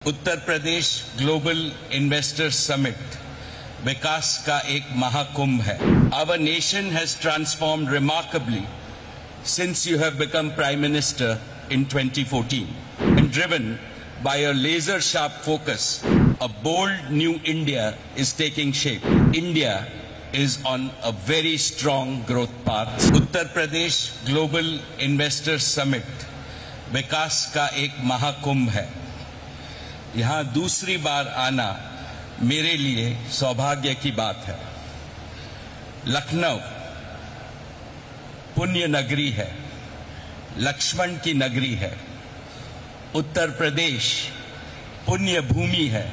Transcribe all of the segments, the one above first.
Uttar Pradesh global investors summit विकास का एक महाकुंभ है. Our nation has transformed remarkably since you have become Prime Minister in 2014 and driven by a laser-sharp focus. A bold new India is taking shape. India is on a very strong growth path. Uttar Pradesh Global Investors Summit विकास का एक महाकुंभ है. यहाँ दूसरी बार आना मेरे लिए सौभाग्य की बात है. लखनऊ पुण्य नगरी है, लक्ष्मण की नगरी है. उत्तर प्रदेश पुण्य भूमि है,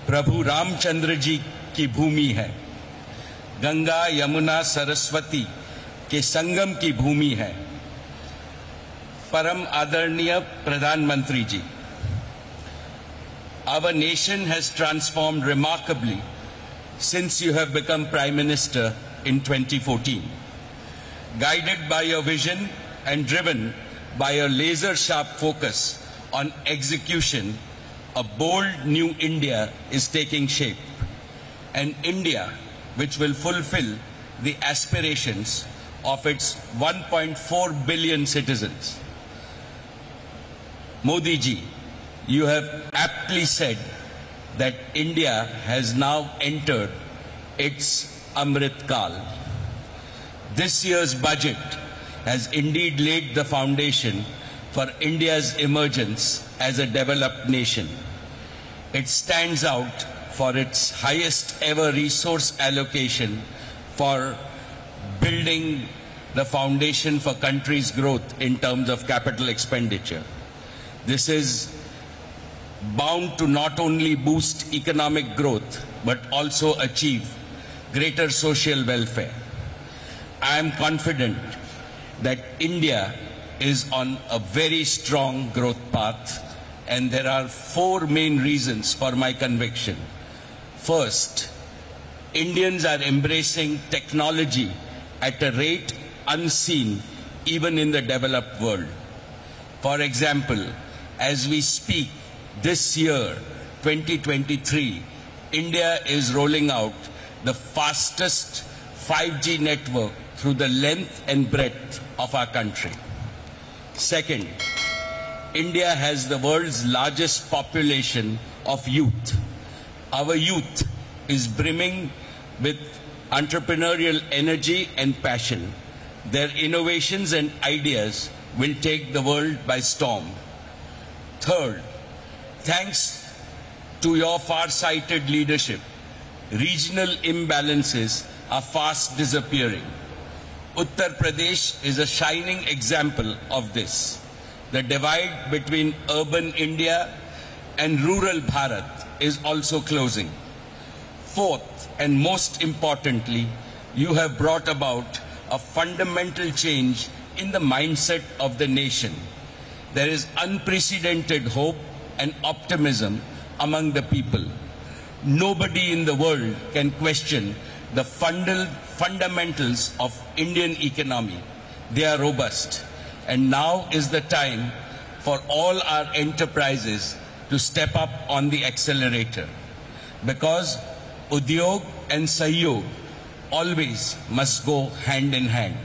प्रभु रामचंद्र जी की भूमि है. गंगा यमुना सरस्वती के संगम की भूमि है. परम आदरणीय प्रधानमंत्री जी, our nation has transformed remarkably since you have become Prime Minister in 2014. Guided by your vision and driven by a laser-sharp focus on execution, a bold new India is taking shape. An India which will fulfill the aspirations of its 1.4 billion citizens. Modi ji, you have aptly said that India has now entered its Amritkaal. This year's budget has indeed laid the foundation for India's emergence as a developed nation. It stands out for its highest ever resource allocation for building the foundation for country's growth in terms of capital expenditure. This is bound to not only boost economic growth but also achieve greater social welfare. I am confident that India is on a very strong growth path, and there are four main reasons for my conviction. First, Indians are embracing technology at a rate unseen even in the developed world. For example, as we speak, this year, 2023, India is rolling out the fastest 5G network through the length and breadth of our country. Second, India has the world's largest population of youth. Our youth is brimming with entrepreneurial energy and passion. Their innovations and ideas will take the world by storm. Third, thanks to your far-sighted leadership, regional imbalances are fast disappearing. Uttar Pradesh is a shining example of this. The divide between urban India and rural Bharat is also closing. Fourth, and most importantly, you have brought about a fundamental change in the mindset of the nation. There is unprecedented hope and optimism among the people. Nobody in the world can question the fundamentals of Indian economy. They are robust. And now is the time for all our enterprises to step up on the accelerator. Because Udyog and Sahyog always must go hand in hand.